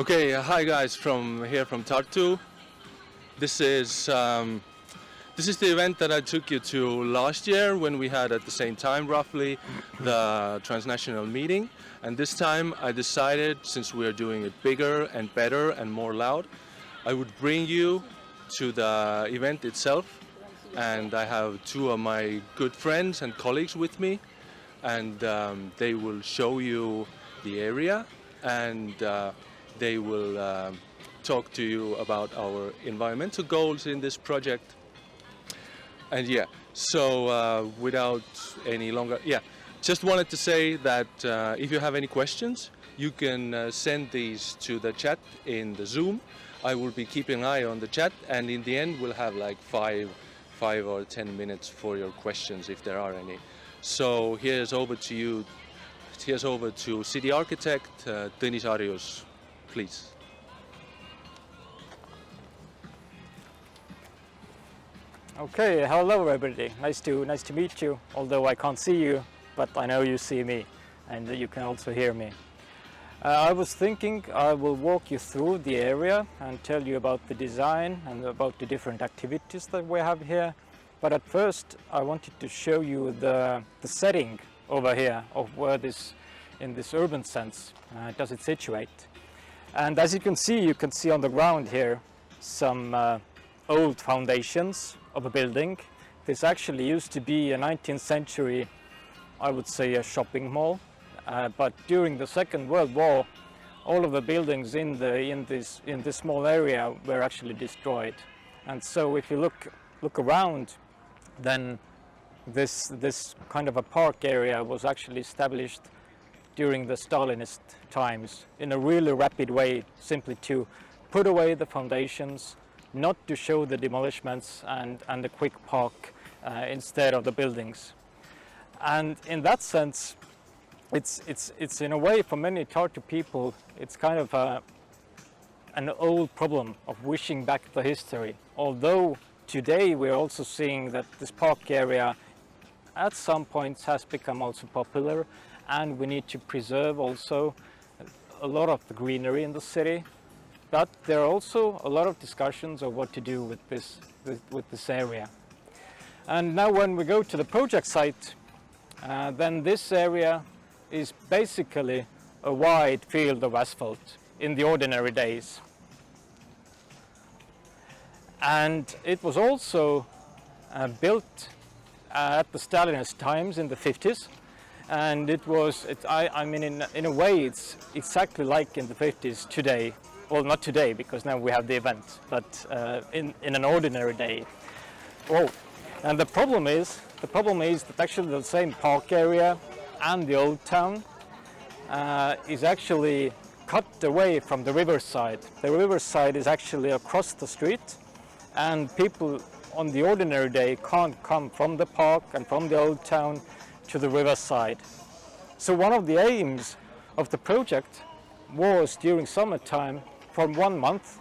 Okay, hi guys from Tartu. This is the event that I took you to last year when we had at the same time roughly the transnational meeting. And this time I decided, since we are doing it bigger and better and more loud, I would bring you to the event itself. And I have two of my good friends and colleagues with me, and they will show you the area, and they will talk to you about our environmental goals in this project. And yeah, so without any longer, just wanted to say that if you have any questions, you can send these to the chat in the Zoom. I will be keeping an eye on the chat, and in the end we'll have like 5 or 10 minutes for your questions if there are any. So here's over to you. Here's over to City Architect Tõnis, please. Okay, hello everybody. Nice to meet you. Although I can't see you, but I know you see me, and you can also hear me. I was thinking I will walk you through the area and tell you about the design and about the different activities that we have here. But at first, I wanted to show you the setting over here of where this, in this urban sense, does it situate. And as you can see on the ground here some old foundations of a building. This actually used to be a 19th century, I would say, a shopping mall. But during the Second World War, all of the buildings in this small area were actually destroyed. And so if you look around, then this kind of a park area was actually established during the Stalinist times in a really rapid way, simply to put away the foundations, not to show the demolishments and the quick park instead of the buildings. And in that sense, it's in a way, for many Tartu people, it's kind of an old problem of wishing back the history. Although today we're also seeing that this park area at some points has become also popular, and we need to preserve also a lot of the greenery in the city. But there are also a lot of discussions of what to do with this area. And now when we go to the project site, then this area is basically a wide field of asphalt in the ordinary days. And it was also built at the Stalinist times in the 50s. And I mean, in a way, it's exactly like in the 50s today. Well, not today, because now we have the event, but in an ordinary day. Oh, and the problem is that actually the same park area and the old town is actually cut away from the riverside. The riverside is actually across the street, and people on the ordinary day can't come from the park and from the old town to the riverside. So one of the aims of the project was, during summertime, for 1 month,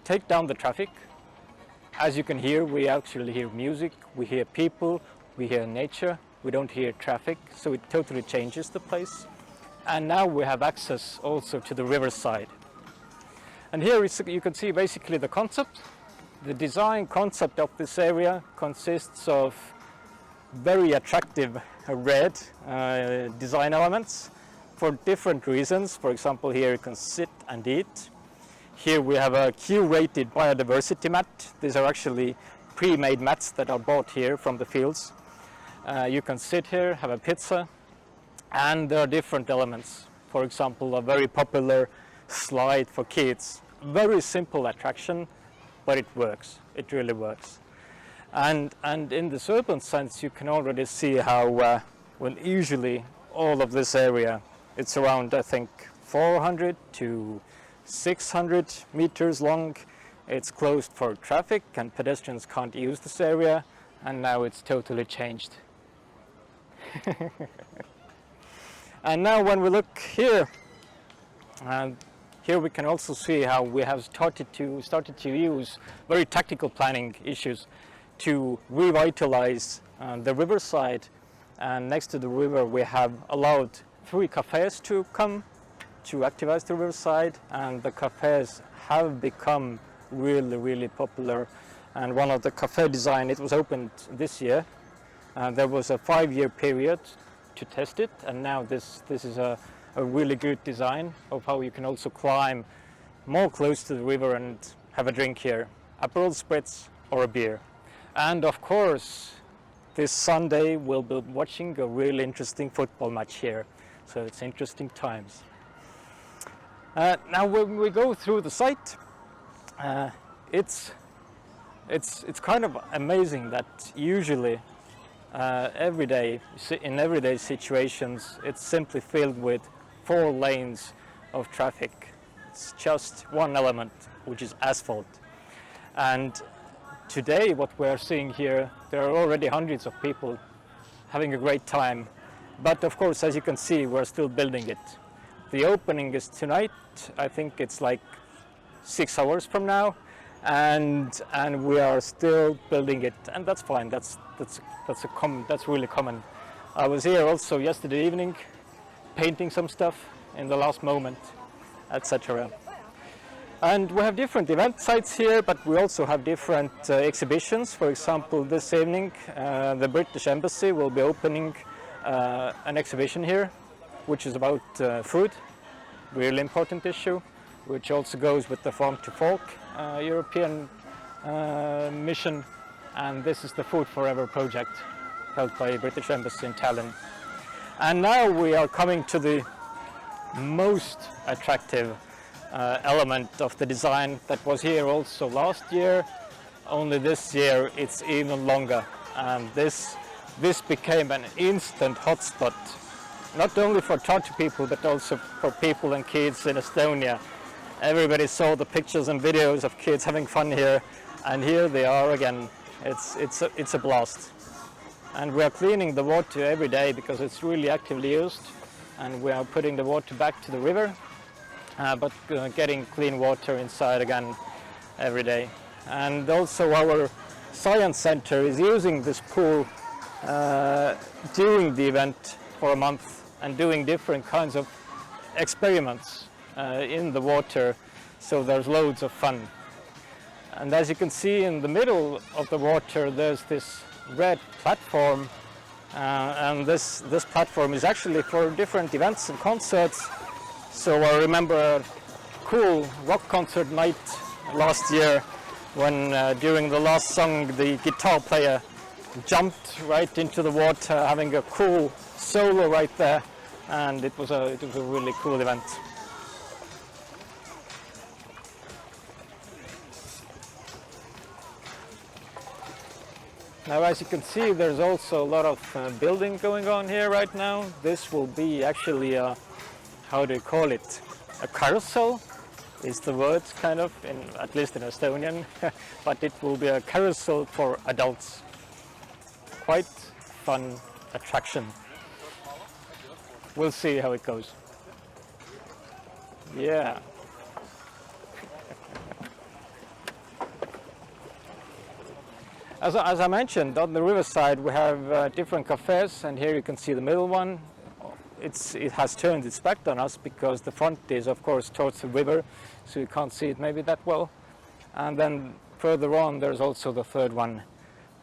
take down the traffic. As you can hear, we actually hear music, we hear people, we hear nature, we don't hear traffic, so it totally changes the place. And now we have access also to the riverside. And here you can see basically the concept. The design concept of this area consists of very attractive red design elements for different reasons. For example, here you can sit and eat. Here we have a Q-rated biodiversity mat. These are actually pre-made mats that are bought here from the fields. You can sit here, have a pizza, and there are different elements. For example, a very popular slide for kids. Very simple attraction, but it works. It really works. And in this urban sense, you can already see how, well, usually all of this area, it's around, I think, 400 to 600 meters long. It's closed for traffic, and pedestrians can't use this area, and now it's totally changed. And now when we look here, here we can also see how we have started to use very tactical planning issues to revitalize the riverside. And next to the river we have allowed 3 cafes to come to activize the riverside, and the cafes have become really popular. And one of the cafe design, it was opened this year. There was a 5-year period to test it, and now this is a really good design of how you can also climb more close to the river and have a drink here, Aperol Spritz or a beer. And of course, this Sunday we'll be watching a really interesting football match here, so it's interesting times. Now when we go through the site, it's kind of amazing that usually every day, in everyday situations, it's simply filled with 4 lanes of traffic. It's just one element, which is asphalt. And today what we're seeing here, there are already hundreds of people having a great time. But of course, as you can see, we're still building it. The opening is tonight. I think it's like 6 hours from now. And we are still building it, and that's fine. That's really common. I was here also yesterday evening, painting some stuff in the last moment, etc. And we have different event sites here, but we also have different exhibitions. For example, this evening, the British Embassy will be opening an exhibition here, which is about food, really important issue, which also goes with the Farm to Fork European mission, and this is the Food Forever project held by British Embassy in Tallinn. And now we are coming to the most attractive element of the design that was here also last year, only this year it's even longer, and this became an instant hotspot, not only for Tartu people but also for people and kids in Estonia. Everybody saw the pictures and videos of kids having fun here, and here they are again. It's a blast. And we are cleaning the water every day because it's really actively used, and we are putting the water back to the river, but getting clean water inside again every day. And also our science center is using this pool during the event for a month and doing different kinds of experiments in the water, so there's loads of fun. And as you can see, in the middle of the water there's this red platform, and this platform is actually for different events and concerts. So I remember a cool rock concert night last year when during the last song the guitar player jumped right into the water, having a cool solo right there, and it was a really cool event. Now, as you can see, there's also a lot of building going on here right now. This will be actually a, how do you call it? A carousel is the word, kind of, at least in Estonian, but it will be a carousel for adults. Quite fun attraction. We'll see how it goes. Yeah. As I mentioned, on the riverside we have different cafes, and here you can see the middle one. It has turned its back on us because the front is of course towards the river, so you can't see it maybe that well. And then further on there's also the third one,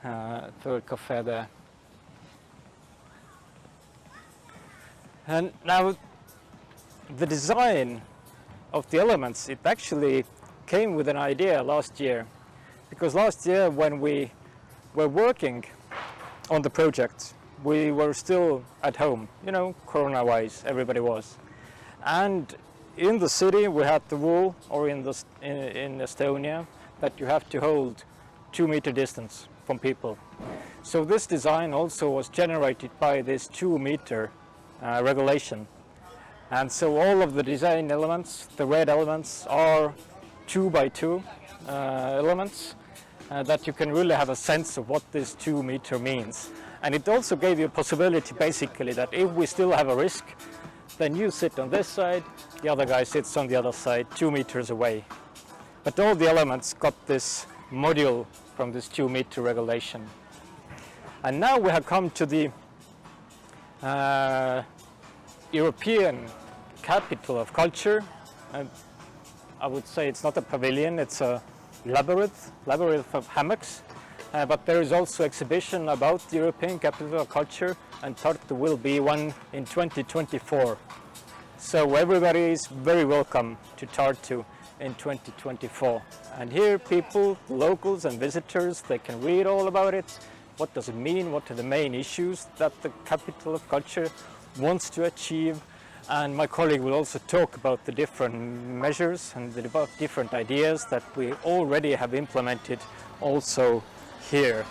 third cafe there. And now the design of the elements, it actually came with an idea last year, because last year when we were working on the project, we were still at home, you know, corona-wise, everybody was. And in the city we had the rule, or in Estonia, that you have to hold 2-meter distance from people. So this design also was generated by this 2-meter regulation. And so all of the design elements, the red elements, are 2x2 elements, that you can really have a sense of what this 2-meter means. And it also gave you a possibility basically that if we still have a risk, then you sit on this side, the other guy sits on the other side, 2 meters away. But all the elements got this module from this 2-meter regulation. And now we have come to the European capital of culture. I would say it's not a pavilion, it's a labyrinth of hammocks. But there is also exhibition about the European capital of culture, and Tartu will be one in 2024. So everybody is very welcome to Tartu in 2024. And here people, locals and visitors, they can read all about it. What does it mean? What are the main issues that the capital of culture wants to achieve? And my colleague will also talk about the different measures and about different ideas that we already have implemented also here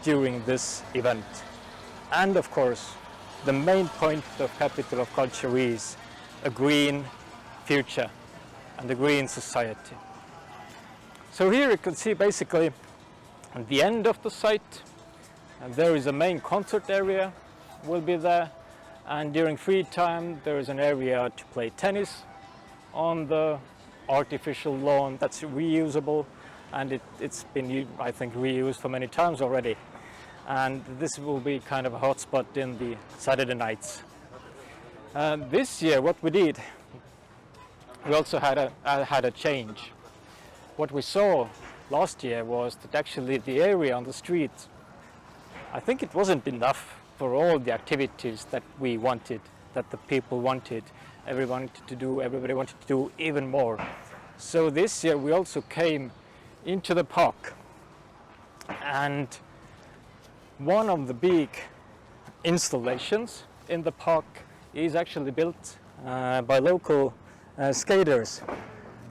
during this event. And of course, the main point of Capital of Culture is a green future and a green society. So here you can see basically at the end of the site, and there is a main concert area will be there, and during free time there is an area to play tennis on the artificial lawn that's reusable, and it's been, I think, reused for many times already. And this will be kind of a hotspot in the Saturday nights. This year what we did, we also had a change. What we saw last year was that actually the area on the street, I think it wasn't enough for all the activities that we wanted, that the people wanted. Everybody wanted to do even more. So this year we also came into the park, and one of the big installations in the park is actually built by local skaters,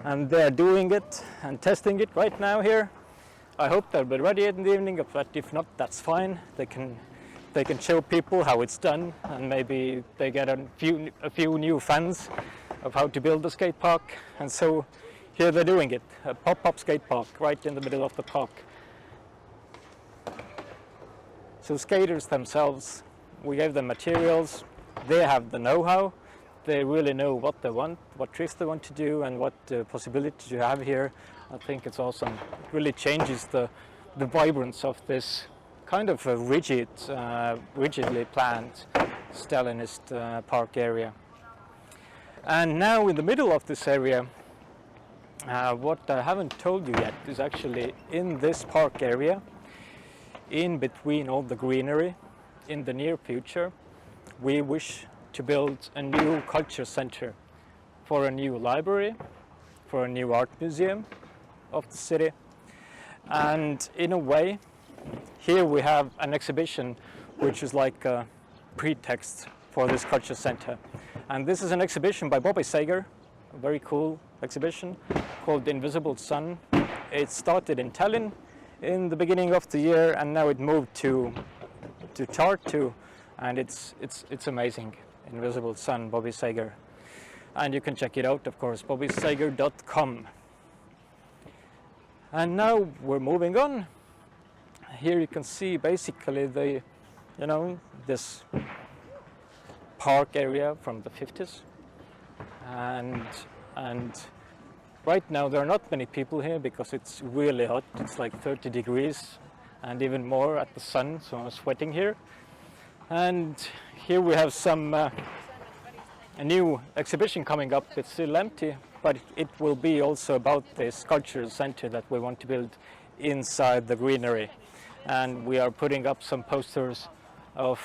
and they're doing it and testing it right now here. I hope they'll be ready in the evening, but if not, that's fine. They can show people how it's done, and maybe they get a few new fans of how to build a skate park. And so here they're doing it, a pop-up skate park right in the middle of the park. So skaters themselves, we gave them materials, they have the know-how, they really know what they want, what tricks they want to do, and what possibilities you have here. I think it's awesome. It really changes the vibrance of this kind of a rigidly planned Stalinist park area. And now in the middle of this area, what I haven't told you yet is actually in this park area, in between all the greenery, in the near future, we wish to build a new culture center for a new library, for a new art museum of the city. And in a way, here we have an exhibition which is like a pretext for this culture center. And this is an exhibition by Bobby Sager, a very cool exhibition called The Invisible Sun. It started in Tallinn in the beginning of the year, and now it moved to Tartu, and it's amazing. Invisible Sun, Bobby Sager. And you can check it out, of course, bobbysager.com. And now we're moving on. Here you can see basically this park area from the 50s. And right now there are not many people here because it's really hot. It's like 30 degrees and even more at the sun, so I'm sweating here. And here we have a new exhibition coming up. It's still empty, but it will be also about this cultural center that we want to build inside the greenery. And we are putting up some posters of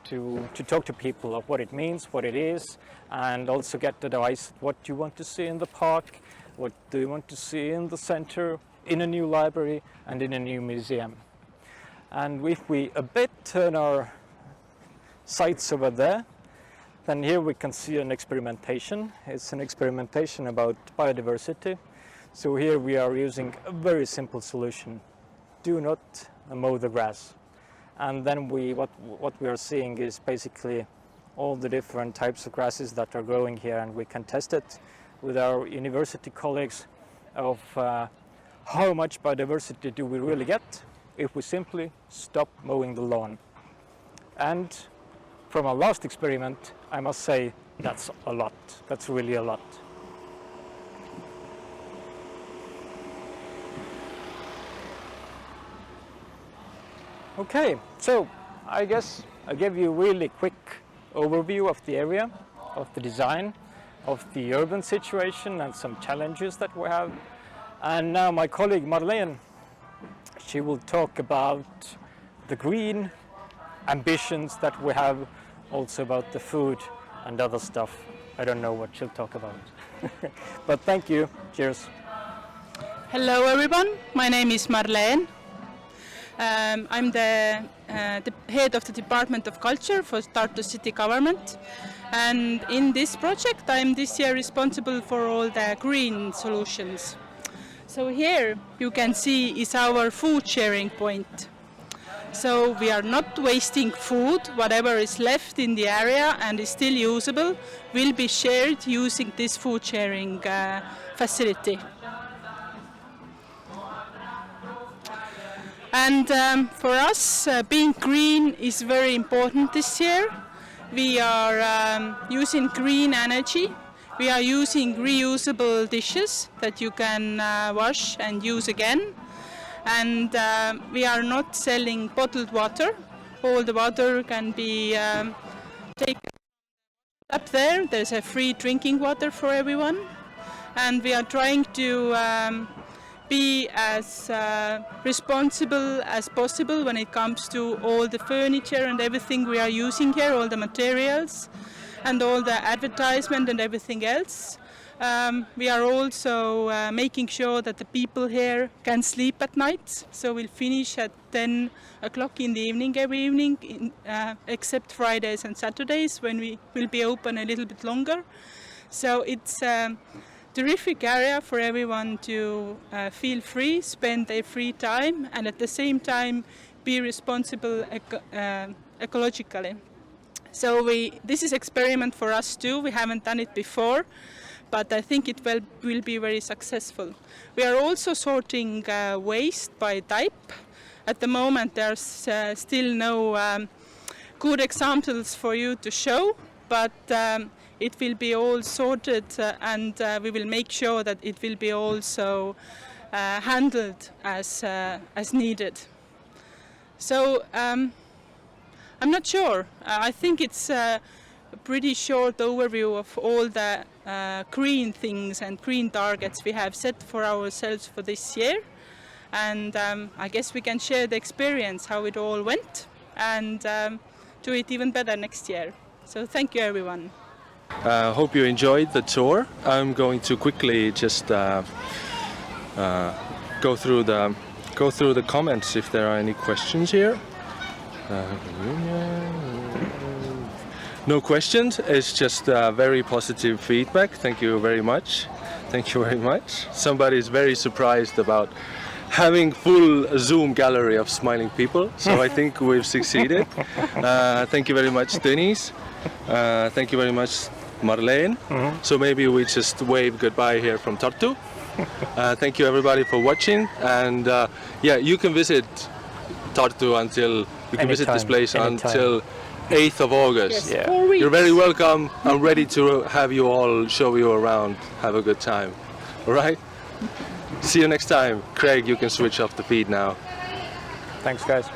to talk to people of what it means, what it is, and also get advice what you want to see in the park, what do you want to see in the center, in a new library, and in a new museum. And if we a bit turn our sights over there, then here we can see an experimentation. It's an experimentation about biodiversity. So here we are using a very simple solution. Do not mow the grass. And then what we are seeing is basically all the different types of grasses that are growing here, and we can test it with our university colleagues of how much biodiversity do we really get if we simply stop mowing the lawn. And from our last experiment, I must say that's a lot. That's really a lot. Okay, so I guess I gave you a really quick overview of the area. of the design, of the urban situation and some challenges that we have. And now my colleague Marleen, she will talk about the green ambitions that we have, also about the food and other stuff. I don't know what she'll talk about. But thank you. Cheers. Hello everyone, my name is Marleen. I'm the head of the Department of Culture for Tartu City Government, and in this project I'm this year responsible for all the green solutions. So here you can see is our food sharing point. So we are not wasting food. Whatever is left in the area and is still usable will be shared using this food sharing facility. And for us, being green is very important this year. We are using green energy. We are using reusable dishes that you can wash and use again. And we are not selling bottled water. All the water can be taken up there. There's a free drinking water for everyone. And we are trying to be as responsible as possible when it comes to all the furniture and everything we are using here, all the materials and all the advertisement and everything else. We are also making sure that the people here can sleep at night. So we'll finish at 10 o'clock in the evening every evening, except Fridays and Saturdays when we will be open a little bit longer. So it's terrific area for everyone to feel free, spend their free time, and at the same time be responsible ecologically. So this is experiment for us too. We haven't done it before, but I think it will be very successful. We are also sorting waste by type. At the moment there's still no good examples for you to show, but it will be all sorted and we will make sure that it will be also handled as needed. So I'm not sure. I think it's a pretty short overview of all the green things and green targets we have set for ourselves for this year. And I guess we can share the experience, how it all went, and do it even better next year. So thank you everyone. Hope you enjoyed the tour. I'm going to quickly just go through the comments if there are any questions here. No questions. It's just very positive feedback. Thank you very much. Thank you very much. Somebody is very surprised about having full Zoom gallery of smiling people. So I think we've succeeded. Thank you very much, Tõnis. Thank you very much, Marleen. So maybe we just wave goodbye here from Tartu. Thank you everybody for watching, and yeah, you can visit Tartu until visit this place until 8th of August. Yes, yeah. 4 weeks. You're very welcome. I'm ready to have you all, show you around, have a good time. All right? See you next time. Craig, you can switch off the feed now. Thanks guys.